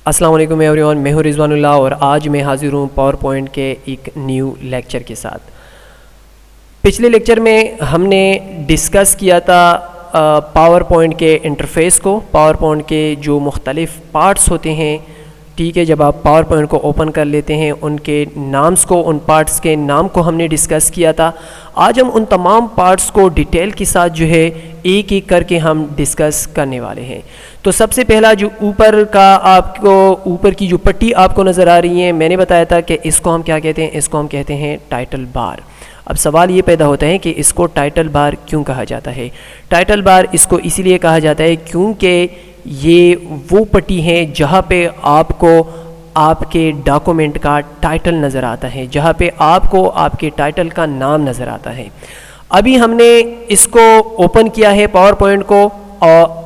अस्सलाम वालेकुम एवरीवन, मैं हूं रिजवानुल्लाह और आज मैं हाज़िर हूं पावर पॉइंट के एक न्यू लेक्चर के साथ। पिछले लेक्चर में हमने डिस्कस किया था पावर पॉइंट के इंटरफेस को, पावर पॉइंट के जो मुख्तलिफ़ पार्ट्स होते हैं। ठीक है, जब आप पावर पॉइंट को ओपन कर लेते हैं उनके नाम्स को, उन पार्ट्स के नाम को हमने डिस्कस किया था। आज हम उन तमाम पार्ट्स को डिटेल के साथ जो है एक एक करके हम डिस्कस करने वाले हैं। तो सबसे पहला जो ऊपर का आपको ऊपर की जो पट्टी आपको नज़र आ रही है, मैंने बताया था कि इसको हम क्या कहते हैं, इसको हम कहते हैं टाइटल बार। अब सवाल ये पैदा होता है कि इसको टाइटल बार क्यों कहा जाता है। टाइटल बार इसको इसीलिए कहा जाता है क्योंकि ये वो पट्टी है जहाँ पे आपको आपके डॉक्यूमेंट का टाइटल नज़र आता है, जहाँ पे आपको आपके टाइटल का नाम नज़र आता है। अभी हमने इसको ओपन किया है पावर पॉइंट को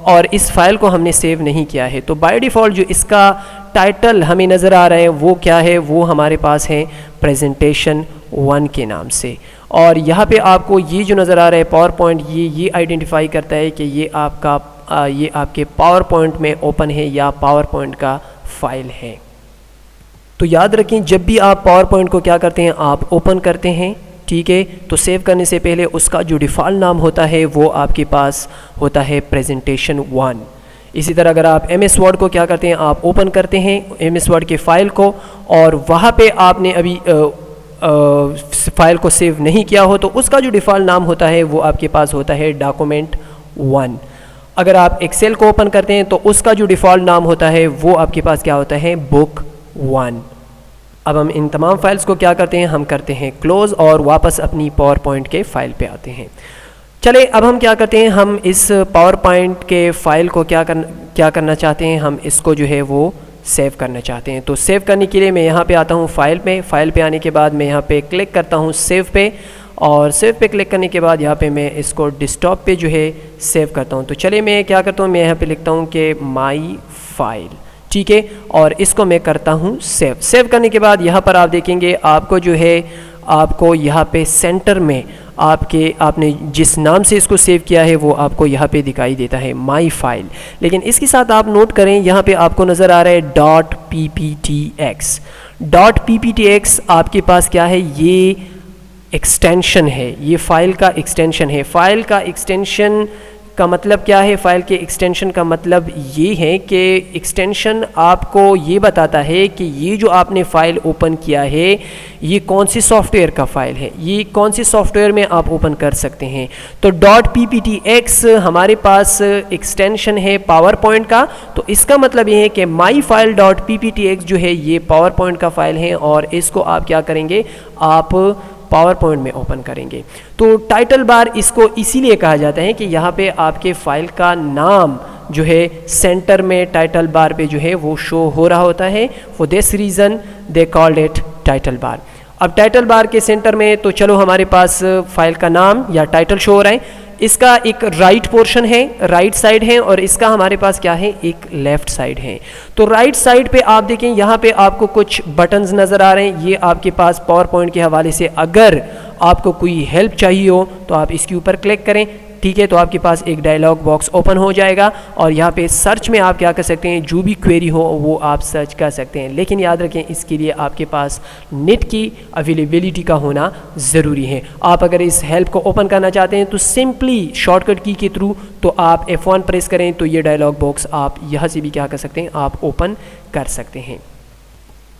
और इस फाइल को हमने सेव नहीं किया है, तो बाय डिफ़ॉल्ट जो इसका टाइटल हमें नज़र आ रहा है वो क्या है, वो हमारे पास है प्रेजेंटेशन 1 के नाम से। और यहाँ पे आपको ये जो नज़र आ रहा है पावर पॉइंट, ये आइडेंटिफाई करता है कि ये आपके पावर पॉइंट में ओपन है या पावर पॉइंट का फाइल है। तो याद रखें, जब भी आप पावर पॉइंट को क्या करते हैं, आप ओपन करते हैं, ठीक है, तो सेव करने से पहले उसका जो डिफ़ॉल्ट नाम होता है वो आपके पास होता है प्रेजेंटेशन 1। इसी तरह अगर आप MS वर्ड को क्या करते हैं, आप ओपन करते हैं MS वर्ड के फ़ाइल को और वहाँ पे आपने अभी फ़ाइल को सेव नहीं किया हो तो उसका जो डिफ़ॉल्ट नाम होता है वो आपके पास होता है डॉक्यूमेंट 1। अगर आप एक्सेल को ओपन करते हैं तो उसका जो डिफ़ॉल्ट नाम होता है वो आपके पास क्या होता है, बुक 1। अब हम इन तमाम फाइल्स को क्या करते हैं, हम करते हैं क्लोज़ और वापस अपनी पावर पॉइंट के फ़ाइल पे आते हैं। चले अब हम क्या करते हैं, हम इस पावर पॉइंट के फ़ाइल को क्या करना चाहते हैं, हम इसको जो है वो सेव करना चाहते हैं। तो सेव करने के लिए मैं यहाँ पे आता हूँ फ़ाइल पे आने के बाद मैं यहाँ पे क्लिक करता हूँ सेव पे, और सेव पे क्लिक करने के बाद यहाँ पे मैं इसको डेस्कटॉप पे जो है सेव करता हूँ। तो चलिए मैं क्या करता हूँ, मैं यहाँ पे लिखता हूँ कि माई फाइल, ठीक है, और इसको मैं करता हूँ सेव करने के बाद यहाँ पर आप देखेंगे आपको जो है, आपको यहाँ पे सेंटर में आपने जिस नाम से इसको सेव किया है वो आपको यहाँ पे दिखाई देता है माई फाइल। लेकिन इसके साथ आप नोट करें, यहाँ पे आपको नज़र आ रहा है .pptx आपके पास क्या है, ये एक्सटेंशन है, ये फ़ाइल का एक्सटेंशन है। फ़ाइल का एक्सटेंशन का मतलब क्या है, फ़ाइल के एक्सटेंशन का मतलब ये है कि एक्सटेंशन आपको ये बताता है कि ये जो आपने फ़ाइल ओपन किया है ये कौन सी सॉफ्टवेयर का फ़ाइल है, ये कौन सी सॉफ्टवेयर में आप ओपन कर सकते हैं। तो .pptx हमारे पास एक्सटेंशन है पावर पॉइंट का, तो इसका मतलब ये है कि माई फाइल .pptx जो है ये पावर पॉइंट का फ़ाइल है और इसको आप क्या करेंगे, आप पावर पॉइंट में ओपन करेंगे। तो टाइटल बार इसको इसीलिए कहा जाता है कि यहाँ पे आपके फ़ाइल का नाम जो है सेंटर में टाइटल बार पे जो है वो शो हो रहा होता है। For this reason they called it title bar. अब टाइटल बार के सेंटर में तो चलो हमारे पास फ़ाइल का नाम या टाइटल शो हो रहा है, इसका एक राइट पोर्शन है, राइट साइड है, और इसका हमारे पास क्या है, एक लेफ़्ट साइड है। तो राइट साइड पे आप देखें, यहाँ पे आपको कुछ बटन्स नज़र आ रहे हैं। ये आपके पास पावर पॉइंट के हवाले से अगर आपको कोई हेल्प चाहिए हो तो आप इसके ऊपर क्लिक करें, ठीक है, तो आपके पास एक डायलॉग बॉक्स ओपन हो जाएगा और यहाँ पे सर्च में आप क्या कर सकते हैं, जो भी क्वेरी हो वो आप सर्च कर सकते हैं। लेकिन याद रखें इसके लिए आपके पास नेट की अवेलेबिलिटी का होना ज़रूरी है। आप अगर इस हेल्प को ओपन करना चाहते हैं तो सिंपली शॉर्टकट की के थ्रू तो आप F1 प्रेस करें तो ये डायलॉग बॉक्स आप यहाँ से भी क्या कर सकते हैं, आप ओपन कर सकते हैं।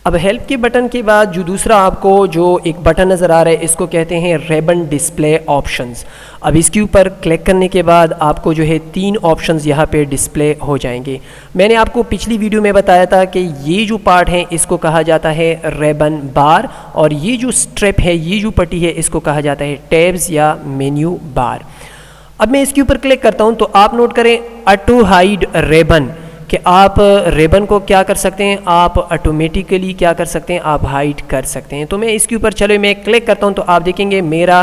अब हेल्प के बटन के बाद जो दूसरा आपको जो एक बटन नज़र आ रहा है इसको कहते हैं रिबन डिस्प्ले ऑप्शंस। अब इसके ऊपर क्लिक करने के बाद आपको जो है 3 ऑप्शंस यहाँ पे डिस्प्ले हो जाएंगे। मैंने आपको पिछली वीडियो में बताया था कि ये जो पार्ट है इसको कहा जाता है रिबन बार, और ये जो स्ट्रिप है, ये जो पट्टी है, इसको कहा जाता है टैब्स या मेन्यू बार। अब मैं इसके ऊपर क्लिक करता हूँ तो आप नोट करें ऑटो हाइड रिबन, कि आप रिबन को क्या कर सकते हैं, आप ऑटोमेटिकली क्या कर सकते हैं, आप हाइड कर सकते हैं। तो मैं इसके ऊपर चलो मैं क्लिक करता हूं तो आप देखेंगे मेरा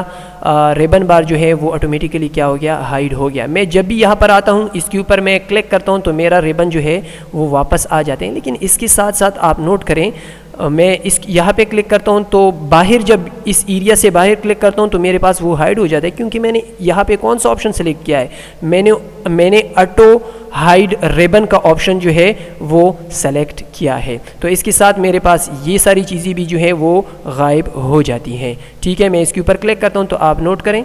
रिबन बार जो है वो ऑटोमेटिकली क्या हो गया, हाइड हो गया। मैं जब भी यहां पर आता हूं इसके ऊपर मैं क्लिक करता हूं तो मेरा रिबन जो है वो वापस आ जाते हैं। लेकिन इसके साथ साथ आप नोट करें मैं इस यहाँ पे क्लिक करता हूँ तो बाहर, जब इस एरिया से बाहर क्लिक करता हूँ तो मेरे पास वो हाइड हो जाता है, क्योंकि मैंने यहाँ पे कौन सा ऑप्शन सेलेक्ट किया है, मैंने ऑटो हाइड रिबन का ऑप्शन जो है वो सेलेक्ट किया है। तो इसके साथ मेरे पास ये सारी चीज़ें भी जो है वो गायब हो जाती हैं। ठीक है, मैं इसके ऊपर क्लिक करता हूँ तो आप नोट करें,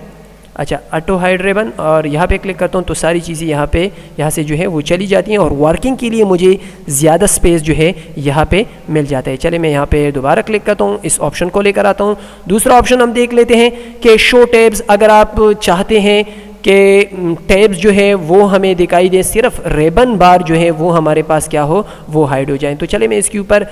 अच्छा ऑटो हाइड रिबन, और यहाँ पे क्लिक करता हूँ तो सारी चीज़ें यहाँ से जो है वो चली जाती हैं, और वर्किंग के लिए मुझे ज़्यादा स्पेस जो है यहाँ पे मिल जाता है। चले मैं यहाँ पे दोबारा क्लिक करता हूँ, इस ऑप्शन को लेकर आता हूँ। दूसरा ऑप्शन हम देख लेते हैं कि शो टैब्स। अगर आप चाहते हैं कि टैब्स जो है वो हमें दिखाई दे, सिर्फ रिबन बार जो है वो हमारे पास क्या हो, वो हाइड हो जाए, तो चले मैं इसके ऊपर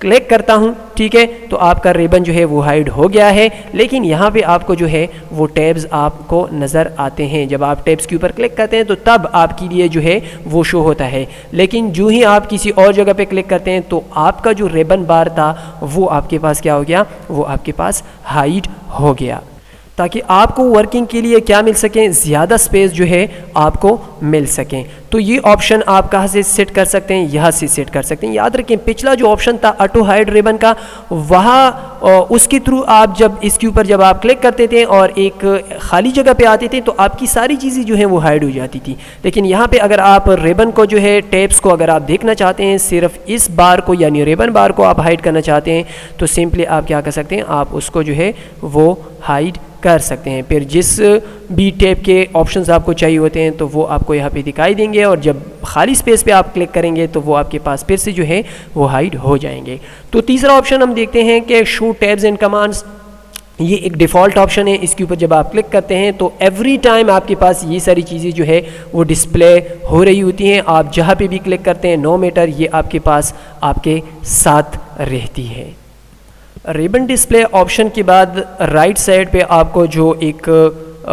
क्लिक करता हूं। ठीक है, तो आपका रिबन जो है वो हाइड हो गया है, लेकिन यहाँ पे आपको जो है वो टैब्स आपको नज़र आते हैं। जब आप टैब्स के ऊपर क्लिक करते हैं तो तब आपके लिए जो है वो शो होता है, लेकिन जो ही आप किसी और जगह पे क्लिक करते हैं तो आपका जो रिबन बार था वो आपके पास क्या हो गया, वो आपके पास हाइड हो गया, ताकि आपको वर्किंग के लिए क्या मिल सके, ज़्यादा स्पेस जो है आपको मिल सकें। तो ये ऑप्शन आप कहाँ से सेट कर सकते हैं, यहाँ से सेट कर सकते हैं। याद रखें पिछला जो ऑप्शन था ऑटो हाइड रिबन का, वहाँ उसके थ्रू आप जब इसके ऊपर जब आप क्लिक करते थे और एक खाली जगह पे आते थे तो आपकी सारी चीज़ें जो हैं वो हाइड हो जाती थी। लेकिन यहाँ पे अगर आप रिबन को जो है, टैब्स को अगर आप देखना चाहते हैं, सिर्फ इस बार को यानी रिबन बार को आप हाइड करना चाहते हैं, तो सिंपली आप क्या कर सकते हैं, आप उसको जो है वो हाइड कर सकते हैं। फिर जिस भी टैब के ऑप्शंस आपको चाहिए होते हैं तो वो आपको यहाँ पे दिखाई देंगे, और जब खाली स्पेस पे आप क्लिक करेंगे तो वो आपके पास फिर से जो है वो हाइड हो जाएंगे। तो तीसरा ऑप्शन हम देखते हैं कि शो टैब्स एंड कमांड्स। ये एक डिफ़ॉल्ट ऑप्शन है, इसके ऊपर जब आप क्लिक करते हैं तो एवरी टाइम आपके पास ये सारी चीज़ें जो है वो डिस्प्ले हो रही होती हैं। आप जहाँ पे भी क्लिक करते हैं, नो मैटर, ये आपके पास आपके साथ रहती है। रिबन डिस्प्ले ऑप्शन के बाद राइट साइड पे आपको जो एक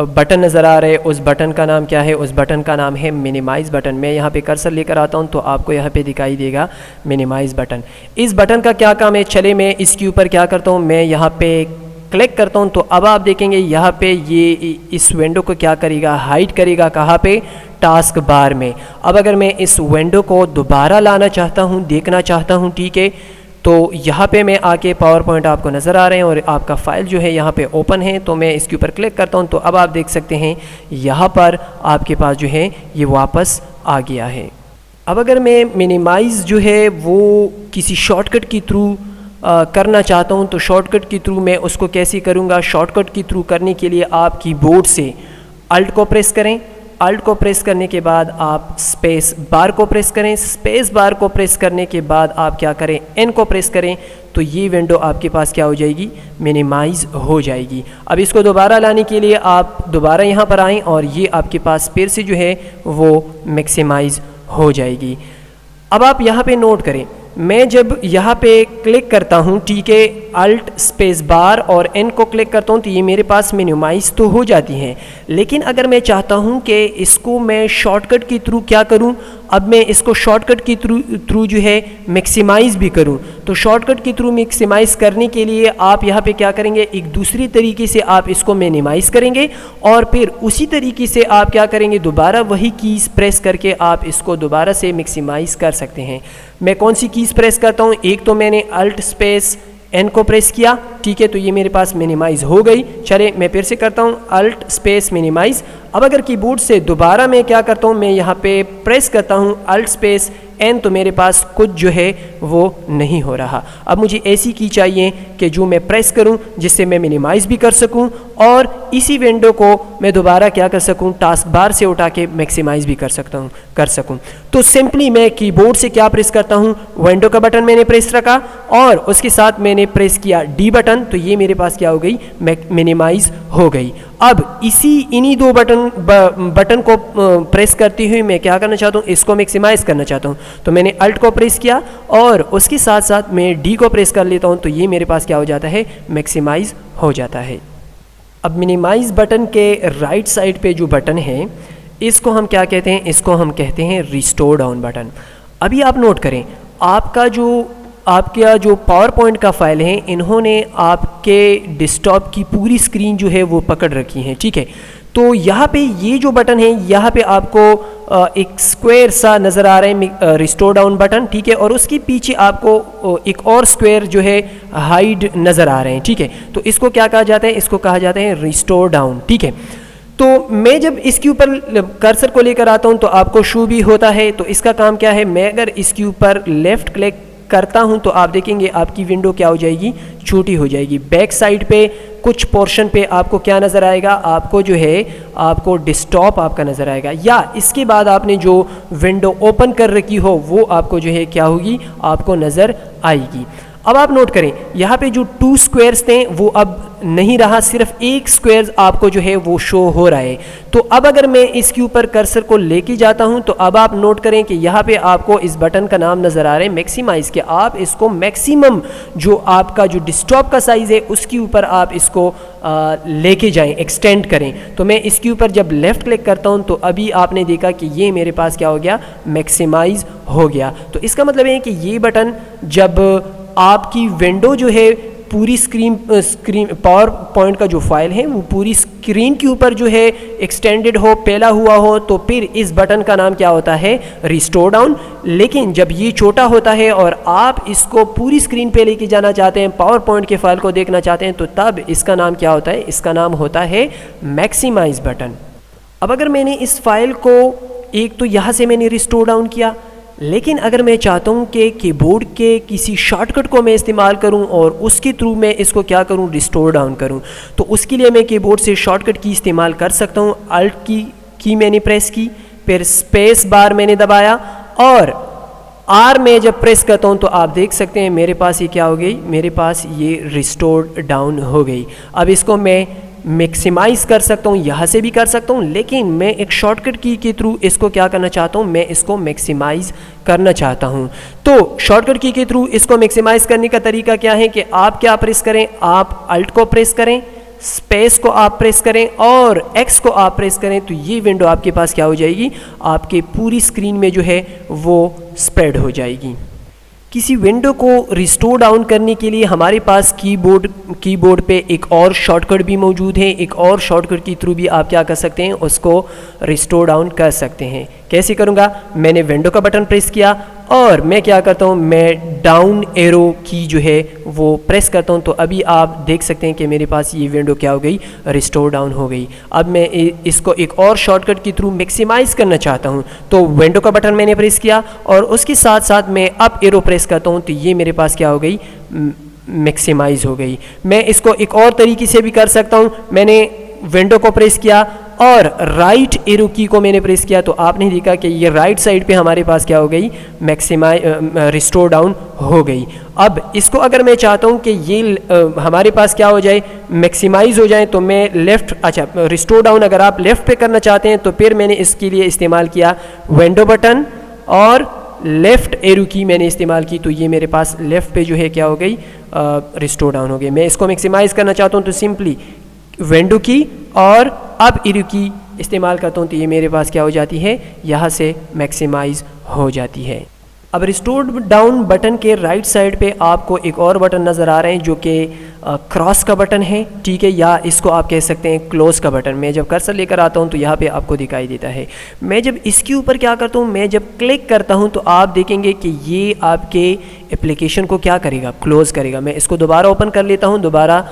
बटन नज़र आ रहा है, उस बटन का नाम क्या है, उस बटन का नाम है मिनिमाइज़ बटन। मैं यहाँ पे कर्सर लेकर आता हूँ तो आपको यहाँ पे दिखाई देगा मिनिमाइज़ बटन। इस बटन का क्या काम है, चले मैं इसके ऊपर क्या करता हूँ, मैं यहाँ पे क्लिक करता हूँ तो अब आप देखेंगे यहाँ पे ये इस विंडो को क्या करेगा, हाइड करेगा। कहाँ पे, टास्क बार में। अब अगर मैं इस विंडो को दोबारा लाना चाहता हूँ, देखना चाहता हूँ, ठीक है, तो यहाँ पे मैं आके पावर पॉइंट आपको नज़र आ रहे हैं और आपका फ़ाइल जो है यहाँ पे ओपन है, तो मैं इसके ऊपर क्लिक करता हूँ तो अब आप देख सकते हैं यहाँ पर आपके पास जो है ये वापस आ गया है। अब अगर मैं मिनिमाइज़ जो है वो किसी शॉर्टकट के थ्रू करना चाहता हूँ तो शॉर्टकट के थ्रू मैं उसको कैसे करूँगा। शॉर्टकट के थ्रू करने के लिए आप कीबोर्ड से अल्ट को प्रेस करें, अल्ट को प्रेस करने के बाद आप स्पेस बार को प्रेस करें, स्पेस बार को प्रेस करने के बाद आप क्या करें, एन को प्रेस करें, तो ये विंडो आपके पास क्या हो जाएगी, मिनिमाइज़ हो जाएगी। अब इसको दोबारा लाने के लिए आप दोबारा यहाँ पर आएँ और ये आपके पास फिर से जो है वो मैक्सिमाइज़ हो जाएगी। अब आप यहाँ पे नोट करें, मैं जब यहाँ पे क्लिक करता हूँ, ठीक है, अल्ट स्पेस बार और एन को क्लिक करता हूँ तो ये मेरे पास मिनिमाइज़ तो हो जाती हैं, लेकिन अगर मैं चाहता हूँ कि इसको मैं शॉर्टकट के थ्रू क्या करूँ, अब मैं इसको शॉर्टकट के थ्रू जो है मैक्सिमाइज़ भी करूँ, तो शॉर्टकट के थ्रू मैक्सिमाइज़ करने के लिए आप यहाँ पे क्या करेंगे, एक दूसरी तरीके से आप इसको मिनिमाइज़ करेंगे और फिर उसी तरीके से आप क्या करेंगे, दोबारा वही कीज़ प्रेस करके आप इसको दोबारा से मैक्सिमाइज़ कर सकते हैं। मैं कौन सी कीज़ प्रेस करता हूँ, एक तो मैंने अल्ट स्पेस एन को प्रेस किया, ठीक है, तो ये मेरे पास मिनिमाइज़ हो गई। चले मैं फिर से करता हूँ अल्ट स्पेस मिनिमाइज़। अब अगर कीबोर्ड से दोबारा मैं क्या करता हूँ, मैं यहाँ पे प्रेस करता हूँ अल्ट स्पेस एन, तो मेरे पास कुछ जो है वो नहीं हो रहा। अब मुझे ऐसी की चाहिए कि जो मैं प्रेस करूं जिससे मैं मिनिमाइज़ भी कर सकूं और इसी विंडो को मैं दोबारा क्या कर सकूं, टास्क बार से उठा के मैक्सिमाइज़ भी कर सकूं। तो सिंपली मैं कीबोर्ड से क्या प्रेस करता हूं, विंडो का बटन मैंने प्रेस रखा और उसके साथ मैंने प्रेस किया डी बटन, तो ये मेरे पास क्या हो गई, मिनिमाइज़ हो गई। अब इन्हीं दो बटन को प्रेस करते हुए मैं क्या करना चाहता हूँ, इसको मैक्सिमाइज़ करना चाहता हूँ, तो मैंने अल्ट को प्रेस किया और उसके साथ साथ मैं डी को प्रेस कर लेता हूँ, तो ये मेरे पास क्या हो जाता है, मैक्सिमाइज़ हो जाता है। अब मिनिमाइज़ बटन के राइट साइड पे जो बटन है इसको हम क्या कहते हैं, इसको हम कहते हैं रिस्टोर डाउन बटन। अभी आप नोट करें, आपका जो पावर पॉइंट का फाइल है, इन्होंने आपके डेस्कटॉप की पूरी स्क्रीन जो है वो पकड़ रखी है, ठीक है। तो यहाँ पे ये जो बटन है, यहाँ पे आपको एक स्क्वायर सा नज़र आ रहा है, रिस्टोर डाउन बटन, ठीक है, और उसके पीछे आपको एक और स्क्वायर जो है हाइड नज़र आ रहे हैं, ठीक है। तो इसको क्या कहा जाता है, इसको कहा जाता है रिस्टोर डाउन, ठीक है। तो मैं जब इसके ऊपर कर्सर को लेकर आता हूँ तो आपको शो भी होता है। तो इसका काम क्या है, मैं अगर इसके ऊपर लेफ़्ट क्लिक करता हूं तो आप देखेंगे आपकी विंडो क्या हो जाएगी, छोटी हो जाएगी। बैक साइड पे कुछ पोर्शन पे आपको क्या नज़र आएगा, आपको जो है आपको डेस्कटॉप आपका नज़र आएगा, या इसके बाद आपने जो विंडो ओपन कर रखी हो वो आपको जो है क्या होगी, आपको नज़र आएगी। अब आप नोट करें यहाँ पे जो 2 स्क्वायर्स थे वो अब नहीं रहा, सिर्फ एक स्क्वायर आपको जो है वो शो हो रहा है। तो अब अगर मैं इसके ऊपर कर्सर को लेके जाता हूँ तो अब आप नोट करें कि यहाँ पे आपको इस बटन का नाम नज़र आ रहा है मैक्सिमाइज़, के आप इसको मैक्सिमम जो आपका जो डेस्कटॉप का साइज़ है उसके ऊपर आप इसको लेके जाएं, एक्सटेंड करें। तो मैं इसके ऊपर जब लेफ़्ट क्लिक करता हूँ तो अभी आपने देखा कि ये मेरे पास क्या हो गया, मैक्सिमाइज़ हो गया। तो इसका मतलब है कि ये बटन जब आपकी विंडो जो है पूरी स्क्रीन पावर पॉइंट का जो फाइल है वो पूरी स्क्रीन के ऊपर जो है एक्सटेंडेड हो, फैला हुआ हो, तो फिर इस बटन का नाम क्या होता है, रिस्टोर डाउन। लेकिन जब ये छोटा होता है और आप इसको पूरी स्क्रीन पे लेके जाना चाहते हैं, पावर पॉइंट के फाइल को देखना चाहते हैं, तो तब इसका नाम क्या होता है, इसका नाम होता है मैक्सिमाइज बटन। अब अगर मैंने इस फाइल को एक तो यहाँ से मैंने रिस्टोर डाउन किया, लेकिन अगर मैं चाहता हूँ कि कीबोर्ड के किसी शॉर्टकट को मैं इस्तेमाल करूँ और उसके थ्रू मैं इसको क्या करूँ, रिस्टोर डाउन करूँ, तो उसके लिए मैं कीबोर्ड से शॉर्टकट की इस्तेमाल कर सकता हूँ। अल्ट की मैंने प्रेस की, फिर स्पेस बार मैंने दबाया और आर में जब प्रेस करता हूँ तो आप देख सकते हैं मेरे पास ये क्या हो गई, मेरे पास ये रिस्टोर डाउन हो गई। अब इसको मैं मैक्सिमाइज़ कर सकता हूँ, यहाँ से भी कर सकता हूँ, लेकिन मैं एक शॉर्टकट की के थ्रू इसको क्या करना चाहता हूँ, मैं इसको मैक्सिमाइज़ करना चाहता हूँ। तो शॉर्टकट की के थ्रू इसको मैक्सिमाइज़ करने का तरीका क्या है कि आप क्या प्रेस करें, आप अल्ट को प्रेस करें, स्पेस को आप प्रेस करें और एक्स को आप प्रेस करें, तो ये विंडो आपके पास क्या हो जाएगी, आपके पूरी स्क्रीन में जो है वो स्प्रेड हो जाएगी। किसी विंडो को रिस्टोर डाउन करने के लिए हमारे पास कीबोर्ड पे एक और शॉर्टकट भी मौजूद है। एक और शॉर्टकट के थ्रू भी आप क्या कर सकते हैं, उसको रिस्टोर डाउन कर सकते हैं। कैसे करूँगा, मैंने विंडो का बटन प्रेस किया और मैं क्या करता हूँ, मैं डाउन एरो की जो है वो प्रेस करता हूँ, तो अभी आप देख सकते हैं कि मेरे पास ये विंडो क्या हो गई, रिस्टोर डाउन हो गई। अब मैं इसको एक और शॉर्टकट के थ्रू मैक्सिमाइज़ करना चाहता हूँ, तो विंडो का बटन मैंने प्रेस किया और उसके साथ साथ मैं अप एरो प्रेस करता हूँ, तो ये मेरे पास क्या हो गई, मैक्सिमाइज़ हो गई। मैं इसको एक और तरीके से भी कर सकता हूँ, मैंने विंडो को प्रेस किया और राइट एरो की को मैंने प्रेस किया, तो आपने देखा कि ये राइट साइड पे हमारे पास क्या हो गई, रिस्टोर डाउन हो गई। अब इसको अगर मैं चाहता हूँ कि ये हमारे पास क्या हो जाए, मैक्सिमाइज़ हो जाए, तो मैं रिस्टोर डाउन अगर आप लेफ़्ट पे करना चाहते हैं तो फिर मैंने इसके लिए इस्तेमाल किया विंडो बटन और लेफ़्ट एरो की मैंने इस्तेमाल की, तो ये मेरे पास लेफ़्ट पे जो है क्या हो गई, रिस्टोर डाउन हो गई। मैं इसको मैक्सिमाइज़ करना चाहता हूँ तो सिंपली विंडो की और अप एरो की इस्तेमाल करता हूँ, तो ये मेरे पास क्या हो जाती है, यहाँ से मैक्सिमाइज़ हो जाती है। अब रिस्टोर डाउन बटन के राइट साइड पे आपको एक और बटन नज़र आ रहे हैं जो कि क्रॉस का बटन है, ठीक है, या इसको आप कह सकते हैं क्लोज का बटन। मैं जब कर्सर लेकर आता हूं तो यहाँ पे आपको दिखाई देता है। मैं जब इसके ऊपर क्या करता हूं, मैं जब क्लिक करता हूं तो आप देखेंगे कि ये आपके एप्लीकेशन को क्या करेगा, क्लोज करेगा। मैं इसको दोबारा ओपन कर लेता हूँ, दोबारा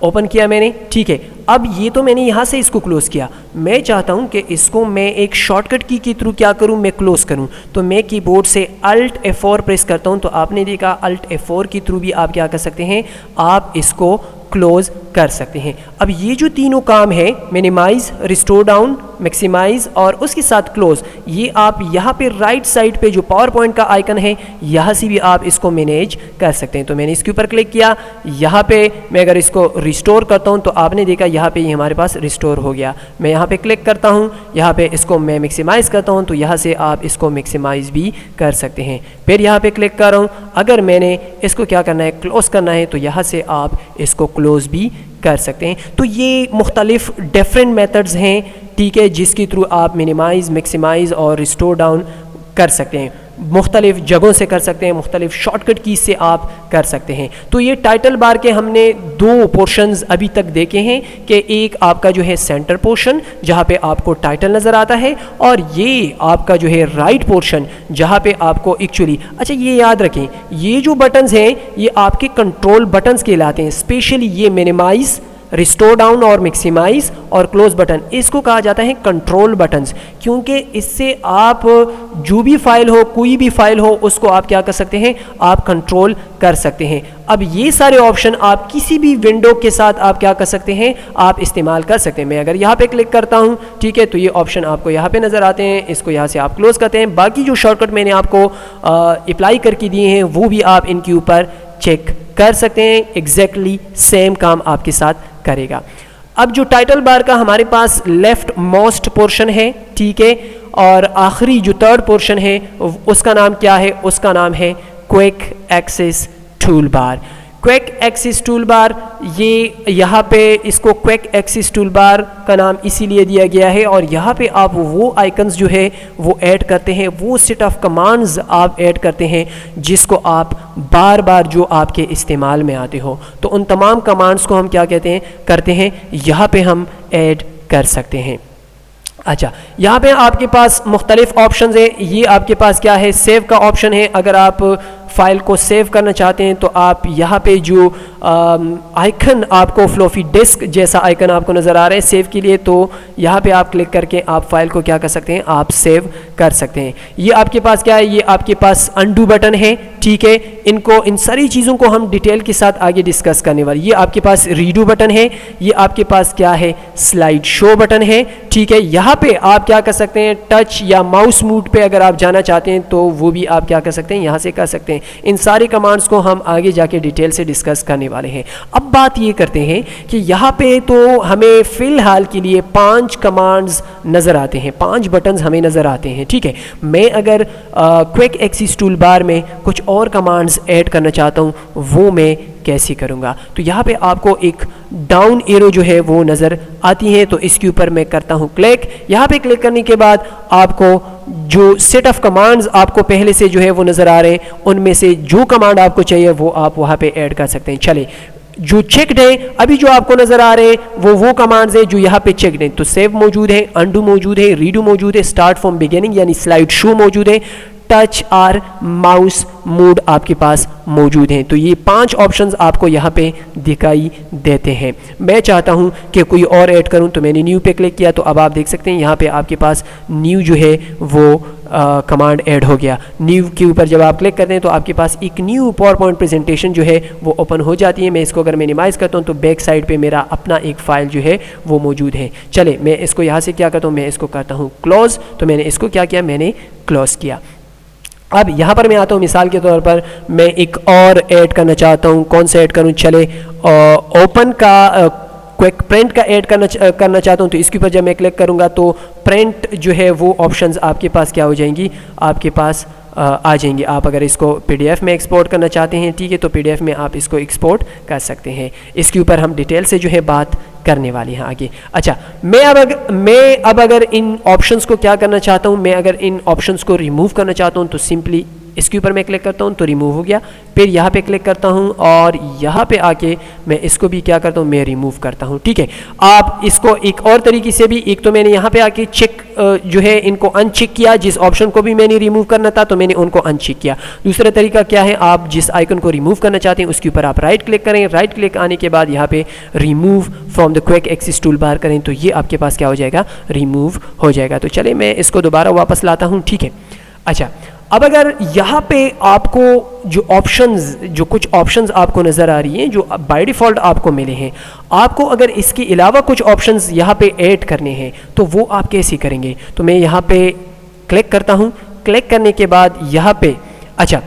ओपन किया मैंने, ठीक है। अब ये तो मैंने यहाँ से इसको क्लोज़ किया, मैं चाहता हूँ कि इसको मैं एक शॉर्टकट की के थ्रू क्या करूँ, मैं क्लोज़ करूँ, तो मैं कीबोर्ड से अल्ट F4 प्रेस करता हूँ, तो आपने देखा अल्ट F4 के थ्रू भी आप क्या कर सकते हैं, आप इसको क्लोज़ कर सकते हैं। अब ये जो तीनों काम है, मिनिमाइज़, रिस्टोर डाउन, मैक्सिमाइज़ और उसके साथ क्लोज़, ये आप यहाँ पे राइट साइड पे जो पावर पॉइंट का आइकन है यहाँ से भी आप इसको मैनेज कर सकते हैं। तो मैंने इसके ऊपर क्लिक किया, यहाँ पे मैं अगर इसको रिस्टोर करता हूँ तो आपने देखा यहाँ पे ये हमारे पास रिस्टोर हो गया। मैं यहाँ पे क्लिक करता हूँ, यहाँ पे इसको मैं मैक्सिमाइज़ करता हूँ, तो यहाँ से आप इसको मैक्सिमाइज़ भी कर सकते हैं। फिर यहाँ पे क्लिक कर रहा हूँ, अगर मैंने इसको क्या करना है, क्लोज़ करना है, तो यहाँ से आप इसको क्लोज़ भी कर सकते हैं। तो ये मुख्तलिफ डिफरेंट मेथड्स हैं, ठीक है, जिसके थ्रू आप मिनिमाइज़, मैक्सिमाइज़ और रिस्टोर डाउन कर सकते हैं। मुख्तलिफ जगहों से कर सकते हैं, मुख्तलिफ शॉर्टकट कीज से आप कर सकते हैं। तो ये टाइटल बार के हमने 2 पोर्शंस अभी तक देखे हैं कि एक आपका जो है सेंटर पोर्शन जहाँ पे आपको टाइटल नज़र आता है, और ये आपका जो है राइट पोर्शन जहाँ पे आपको एक्चुअली, अच्छा ये याद रखें, ये जो बटन्स हैं ये आपके कंट्रोल बटन्स कहलाते हैं। स्पेशली ये मिनिमाइज, रिस्टोर डाउन और मैक्सिमाइज और क्लोज बटन, इसको कहा जाता है कंट्रोल बटन्स, क्योंकि इससे आप जो भी फाइल हो, कोई भी फाइल हो, उसको आप क्या कर सकते हैं, आप कंट्रोल कर सकते हैं। अब ये सारे ऑप्शन आप किसी भी विंडो के साथ आप क्या कर सकते हैं, आप इस्तेमाल कर सकते हैं। मैं अगर यहाँ पे क्लिक करता हूँ, ठीक है, तो ये ऑप्शन आपको यहाँ पे नज़र आते हैं, इसको यहाँ से आप क्लोज करते हैं। बाकी जो शॉर्टकट मैंने आपको अप्लाई करके दिए हैं वो भी आप इनके ऊपर चेक कर सकते हैं, एग्जैक्टली सेम काम आपके साथ करेगा। अब जो टाइटल बार का हमारे पास लेफ्ट मोस्ट पोर्शन है, ठीक है, और आखिरी जो थर्ड पोर्शन है उसका नाम क्या है, उसका नाम है quick access tool bar. Quick access tool bar, ये यहाँ पे इसको क्विक एक्सेस टूल बार का नाम इसीलिए दिया गया है, और यहाँ पे आप वो आइकन्स जो है वो ऐड करते हैं, वो सेट ऑफ कमांड्स आप ऐड करते हैं जिसको आप बार बार जो आपके इस्तेमाल में आते हो। तो उन तमाम कमांड्स को हम क्या कहते हैं, करते हैं, यहाँ पे हम ऐड कर सकते हैं। अच्छा, यहाँ पे आपके पास मुख्तलिफ ऑप्शंस हैं। ये आपके पास क्या है, सेव का ऑप्शन है। अगर आप फाइल को सेव करना चाहते हैं तो आप यहाँ पे जो आइकन आपको फ्लॉपी डिस्क जैसा आइकन आपको नज़र आ रहा है सेव के लिए, तो यहाँ पे आप क्लिक करके आप फाइल को क्या कर सकते हैं, आप सेव कर सकते हैं। ये आपके पास क्या है, ये आपके पास अनडू बटन है, ठीक है। इनको, इन सारी चीज़ों को हम डिटेल के साथ आगे डिस्कस करने वाले। ये आपके पास रीडू बटन है, ये आपके पास क्या है, स्लाइड शो बटन है, ठीक है। यहाँ पे आप क्या कर सकते हैं, टच या माउस मूड पे अगर आप जाना चाहते हैं तो वो भी आप क्या कर सकते हैं, यहाँ से कर सकते हैं। इन सारी कमांड्स को हम आगे जाके डिटेल से डिस्कस करने वाले हैं। अब बात ये करते हैं कि यहाँ पे तो हमें फ़िलहाल के लिए 5 कमांड्स नज़र आते हैं, 5 बटन्स हमें नज़र आते हैं, ठीक है। मैं अगर क्विक एक्सेस टूल बार में कुछ और कमांड्स ऐड करना चाहता हूँ, वो मैं कैसे करूँगा। तो यहाँ पे आपको एक डाउन एरो जो है वो नज़र आती है, तो इसके ऊपर मैं करता हूँ क्लिक। यहाँ पे क्लिक करने के बाद आपको जो सेट ऑफ कमांड्स आपको पहले से जो है वो नज़र आ रहे हैं, उनमें से जो कमांड आपको चाहिए वो आप वहाँ पे ऐड कर सकते हैं। चले, जो चेक्ड है अभी जो आपको नज़र आ रहे हैं वो कमांड्स हैं जो यहाँ पे चेक्ड हैं। तो सेव मौजूद है, अंडू मौजूद है, रीडू मौजूद है, स्टार्ट फ्रॉम बिगिनिंग यानी स्लाइड शो मौजूद है, टच और माउस मोड आपके पास मौजूद हैं। तो ये 5 ऑप्शंस आपको यहाँ पे दिखाई देते हैं। मैं चाहता हूँ कि कोई और ऐड करूँ, तो मैंने न्यू पे क्लिक किया, तो अब आप देख सकते हैं यहाँ पे आपके पास न्यू जो है वो कमांड ऐड हो गया। न्यू के ऊपर जब आप क्लिक करते हैं तो आपके पास एक न्यू पावर पॉइंट प्रेजेंटेशन जो है वो ओपन हो जाती है। मैं इसको अगर मिनिमाइज़ करता हूँ तो बैक साइड पे मेरा अपना एक फ़ाइल जो है वो मौजूद है। चले, मैं इसको यहाँ से क्या करता हूँ, मैं इसको करता हूँ क्लोज़। तो मैंने इसको क्या किया, मैंने क्लोज़ किया। अब यहाँ पर मैं आता हूँ, मिसाल के तौर पर मैं एक और ऐड करना चाहता हूँ। कौन सा ऐड करूँ, चले ओपन का क्विक प्रिंट का ऐड करना चाहता हूँ। तो इसके ऊपर जब मैं क्लिक करूँगा तो प्रिंट जो है वो ऑप्शंस आपके पास क्या हो जाएंगी, आपके पास आ जाएंगे। आप अगर इसको पीडीएफ में एक्सपोर्ट करना चाहते हैं, ठीक है, तो पीडीएफ में आप इसको एक्सपोर्ट कर सकते हैं। इसके ऊपर हम डिटेल से जो है बात करने वाली हैं आगे। अच्छा, मैं अब अगर इन ऑप्शंस को क्या करना चाहता हूँ, मैं अगर इन ऑप्शंस को रिमूव करना चाहता हूँ तो सिंपली इसके ऊपर मैं क्लिक करता हूँ तो रिमूव हो गया। फिर यहाँ पे क्लिक करता हूँ और यहाँ पे आके मैं इसको भी क्या करता हूँ, मैं रिमूव करता हूँ, ठीक है। आप इसको एक और तरीके से भी, एक तो मैंने यहाँ पे आके चेक जो है इनको अनचेक किया, जिस ऑप्शन को भी मैंने रिमूव करना था तो मैंने उनको अनचेक किया। दूसरा तरीका क्या है, आप जिस आइकन को रिमूव करना चाहते हैं उसके ऊपर आप राइट क्लिक करें, राइट क्लिक आने के बाद यहाँ पे remove from the quick access tool bar करें तो ये आपके पास क्या हो जाएगा, रिमूव हो जाएगा। तो चले मैं इसको दोबारा वापस लाता हूँ, ठीक है। अच्छा, अब अगर यहाँ पे आपको जो कुछ ऑप्शंस आपको नज़र आ रही हैं जो बाय डिफ़ॉल्ट आपको मिले हैं, आपको अगर इसके अलावा कुछ ऑप्शंस यहाँ पे ऐड करने हैं तो वो आप कैसे करेंगे। तो मैं यहाँ पे क्लिक करता हूँ। क्लिक करने के बाद यहाँ पे, अच्छा,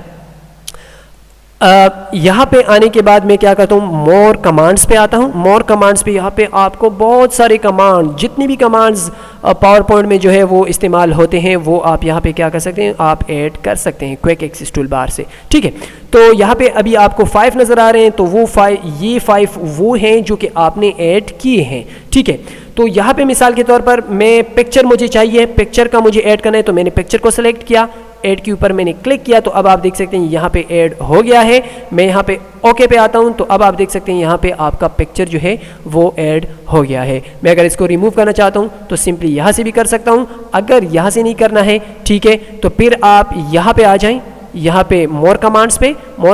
यहाँ पे आने के बाद मैं क्या करता हूँ, मोर कमांड्स पे आता हूँ। मोर कमांड्स पे यहाँ पे आपको बहुत सारे कमांड, जितनी भी कमांड्स पावर पॉइंट में जो है वो इस्तेमाल होते हैं वो आप यहाँ पे क्या कर सकते हैं, आप ऐड कर सकते हैं क्विक एक्सेस टूल बार से, ठीक है। तो यहाँ पे अभी आपको 5 नज़र आ रहे हैं, तो वो 5 वो हैं जो कि आपने ऐड किए हैं, ठीक है। तो यहाँ पे मिसाल के तौर पर मैं पिक्चर मुझे चाहिए, पिक्चर का मुझे ऐड करना है, तो मैंने पिक्चर को सेलेक्ट किया, ऐड के ऊपर मैंने क्लिक किया तो अब आप देख सकते हैं यहाँ पे ऐड हो गया है। मैं यहाँ पे ओके पे आता हूँ तो अब आप देख सकते हैं यहाँ पे आपका पिक्चर जो है वो ऐड हो गया है। मैं अगर इसको रिमूव करना चाहता हूँ तो सिंपली यहाँ से भी कर सकता हूँ। अगर यहाँ से नहीं करना है, ठीक है, तो फिर आप यहाँ पे आ जाएं, यहाँ पे मोर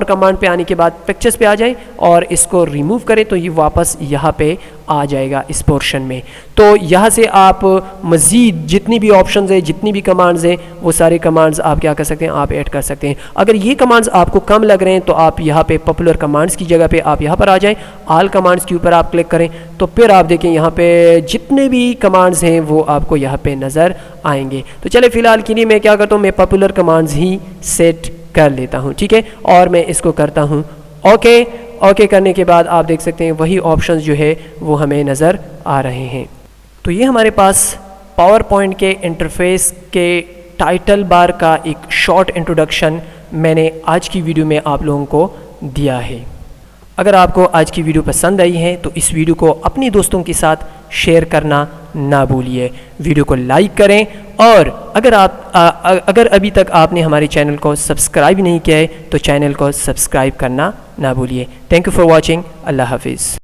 कमांड पे आने के बाद पिक्चर्स पे आ जाएं और इसको रिमूव करें तो ये वापस यहाँ पे आ जाएगा इस पोर्शन में। तो यहाँ से आप मज़ीद जितनी भी ऑप्शंस हैं, जितनी भी कमांड्स हैं, वो सारे कमांड्स आप क्या कर सकते हैं, आप ऐड कर सकते हैं। अगर ये कमांड्स आपको कम लग रहे हैं तो आप यहाँ पे पॉपुलर कमांड्स की जगह पे आप यहाँ पर आ जाएं, ऑल कमांड्स के ऊपर आप क्लिक करें तो फिर आप देखें यहाँ पे जितने भी कमांड्स हैं वो आपको यहाँ पे नज़र आएंगे। तो चले फ़िलहाल के लिए मैं क्या करता हूँ, मैं पॉपुलर कमांड्स ही सेट कर लेता हूँ, ठीक है, और मैं इसको करता हूँ ओके करने के बाद आप देख सकते हैं वही ऑप्शंस जो है वो हमें नज़र आ रहे हैं। तो ये हमारे पास पावर पॉइंट के इंटरफेस के टाइटल बार का एक शॉर्ट इंट्रोडक्शन मैंने आज की वीडियो में आप लोगों को दिया है। अगर आपको आज की वीडियो पसंद आई है तो इस वीडियो को अपने दोस्तों के साथ शेयर करना ना भूलिए, वीडियो को लाइक करें और अगर अभी तक आपने हमारे चैनल को सब्सक्राइब नहीं किया है तो चैनल को सब्सक्राइब करना ना भूलिए। Thank you for watching. अल्लाह हाफिज़।